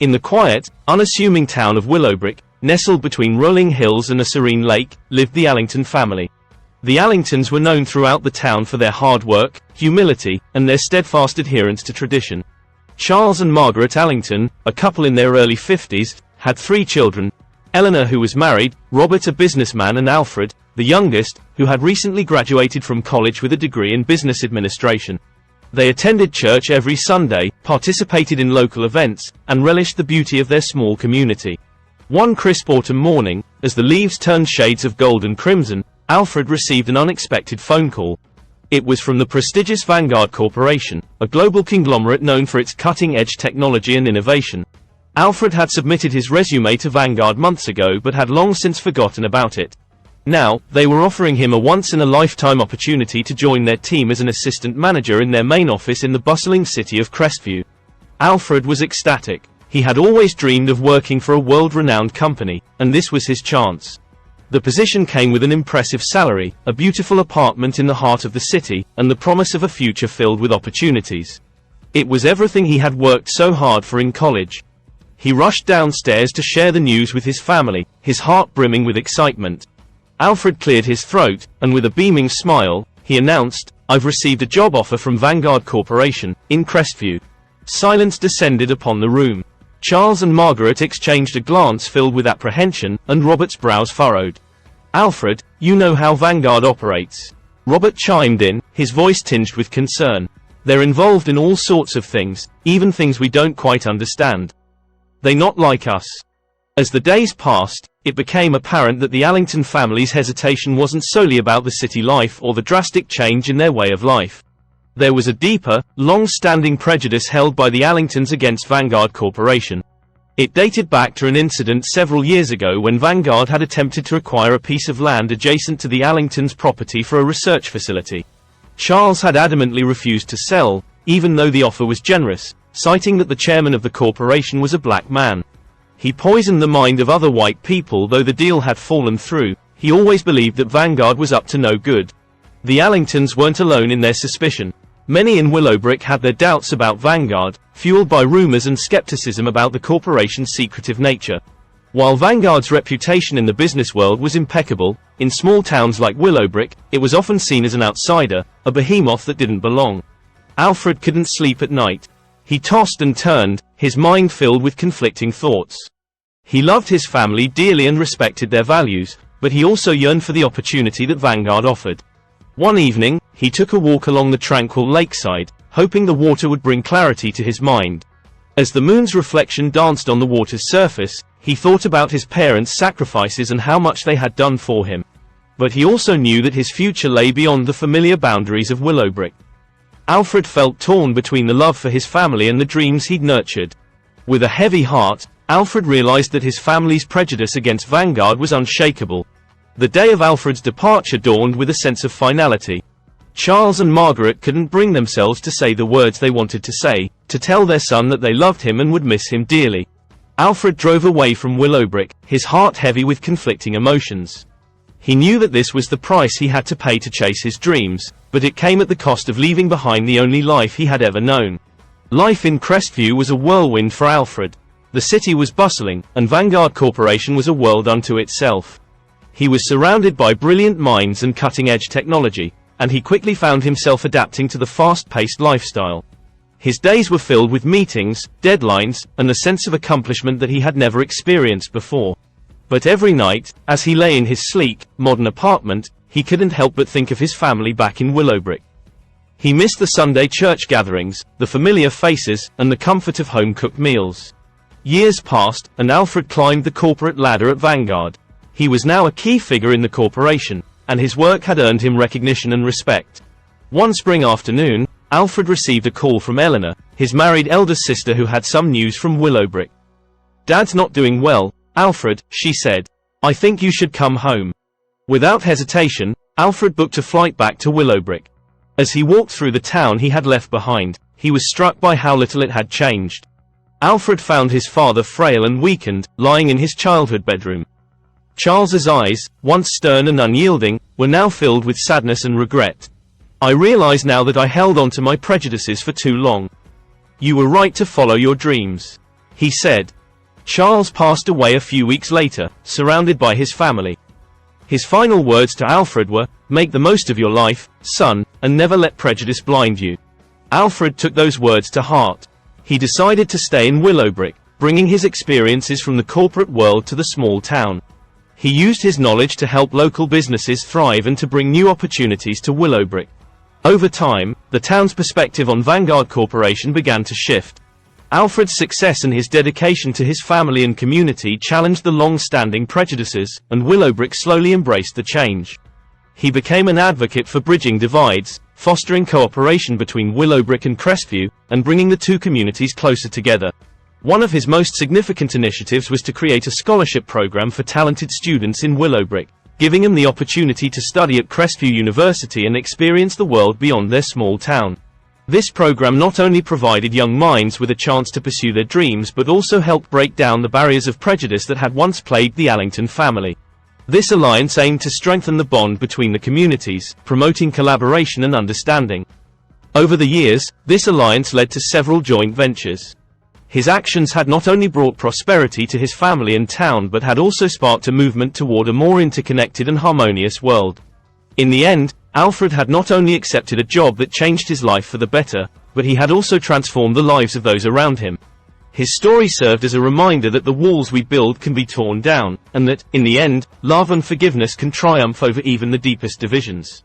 In the quiet, unassuming town of Willowbrick, nestled between rolling hills and a serene lake, lived the Allington family. The Allingtons were known throughout the town for their hard work, humility, and their steadfast adherence to tradition. Charles and Margaret Allington, a couple in their early 50s, had 3 children: Eleanor, who was married, Robert, a businessman, and Alfred, the youngest, who had recently graduated from college with a degree in business administration. They attended church every Sunday, participated in local events, and relished the beauty of their small community. One crisp autumn morning, as the leaves turned shades of gold and crimson, Alfred received an unexpected phone call. It was from the prestigious Vanguard Corporation, a global conglomerate known for its cutting-edge technology and innovation. Alfred had submitted his resume to Vanguard months ago but had long since forgotten about it. Now, they were offering him a once-in-a-lifetime opportunity to join their team as an assistant manager in their main office in the bustling city of Crestview. Alfred was ecstatic. He had always dreamed of working for a world-renowned company, and this was his chance. The position came with an impressive salary, a beautiful apartment in the heart of the city, and the promise of a future filled with opportunities. It was everything he had worked so hard for in college. He rushed downstairs to share the news with his family, his heart brimming with excitement. Alfred cleared his throat, and with a beaming smile, he announced, "I've received a job offer from Vanguard Corporation, in Crestview." Silence descended upon the room. Charles and Margaret exchanged a glance filled with apprehension, and Robert's brows furrowed. "Alfred, you know how Vanguard operates," Robert chimed in, his voice tinged with concern. "They're involved in all sorts of things, even things we don't quite understand. They're not like us." As the days passed, it became apparent that the Allington family's hesitation wasn't solely about the city life or the drastic change in their way of life. There was a deeper, long-standing prejudice held by the Allingtons against Vanguard Corporation. It dated back to an incident several years ago when Vanguard had attempted to acquire a piece of land adjacent to the Allingtons' property for a research facility. Charles had adamantly refused to sell, even though the offer was generous, citing that the chairman of the corporation was a black man. He poisoned the mind of other white people. Though the deal had fallen through, he always believed that Vanguard was up to no good. The Allingtons weren't alone in their suspicion. Many in Willowbrick had their doubts about Vanguard, fueled by rumors and skepticism about the corporation's secretive nature. While Vanguard's reputation in the business world was impeccable, in small towns like Willowbrick, it was often seen as an outsider, a behemoth that didn't belong. Alfred couldn't sleep at night. He tossed and turned, his mind filled with conflicting thoughts. He loved his family dearly and respected their values, but he also yearned for the opportunity that Vanguard offered. One evening, he took a walk along the tranquil lakeside, hoping the water would bring clarity to his mind. As the moon's reflection danced on the water's surface, he thought about his parents' sacrifices and how much they had done for him. But he also knew that his future lay beyond the familiar boundaries of Willowbrick. Alfred felt torn between the love for his family and the dreams he'd nurtured. With a heavy heart, Alfred realized that his family's prejudice against Vanguard was unshakable. The day of Alfred's departure dawned with a sense of finality. Charles and Margaret couldn't bring themselves to say the words they wanted to say, to tell their son that they loved him and would miss him dearly. Alfred drove away from Willowbrick, his heart heavy with conflicting emotions. He knew that this was the price he had to pay to chase his dreams, but it came at the cost of leaving behind the only life he had ever known. Life in Crestview was a whirlwind for Alfred. The city was bustling, and Vanguard Corporation was a world unto itself. He was surrounded by brilliant minds and cutting-edge technology, and he quickly found himself adapting to the fast-paced lifestyle. His days were filled with meetings, deadlines, and a sense of accomplishment that he had never experienced before. But every night, as he lay in his sleek, modern apartment, he couldn't help but think of his family back in Willowbrick. He missed the Sunday church gatherings, the familiar faces, and the comfort of home-cooked meals. Years passed, and Alfred climbed the corporate ladder at Vanguard. He was now a key figure in the corporation, and his work had earned him recognition and respect. One spring afternoon, Alfred received a call from Eleanor, his married elder sister, who had some news from Willowbrick. "Dad's not doing well, Alfred," she said. "I think you should come home." Without hesitation, Alfred booked a flight back to Willowbrick. As he walked through the town he had left behind, he was struck by how little it had changed. Alfred found his father frail and weakened, lying in his childhood bedroom. Charles's eyes, once stern and unyielding, were now filled with sadness and regret. "I realize now that I held on to my prejudices for too long. You were right to follow your dreams." he said. Charles passed away a few weeks later, surrounded by his family. His final words to Alfred were, "Make the most of your life, son, and never let prejudice blind you." Alfred took those words to heart. He decided to stay in Willowbrick, bringing his experiences from the corporate world to the small town. He used his knowledge to help local businesses thrive and to bring new opportunities to Willowbrick. Over time, the town's perspective on Vanguard Corporation began to shift. Alfred's success and his dedication to his family and community challenged the long-standing prejudices, and Willowbrick slowly embraced the change. He became an advocate for bridging divides, fostering cooperation between Willowbrick and Crestview, and bringing the two communities closer together. One of his most significant initiatives was to create a scholarship program for talented students in Willowbrick, giving them the opportunity to study at Crestview University and experience the world beyond their small town. This program not only provided young minds with a chance to pursue their dreams but also helped break down the barriers of prejudice that had once plagued the Allington family. This alliance aimed to strengthen the bond between the communities, promoting collaboration and understanding. Over the years, this alliance led to several joint ventures. His actions had not only brought prosperity to his family and town but had also sparked a movement toward a more interconnected and harmonious world. In the end, Alfred had not only accepted a job that changed his life for the better, but he had also transformed the lives of those around him. His story served as a reminder that the walls we build can be torn down, and that, in the end, love and forgiveness can triumph over even the deepest divisions.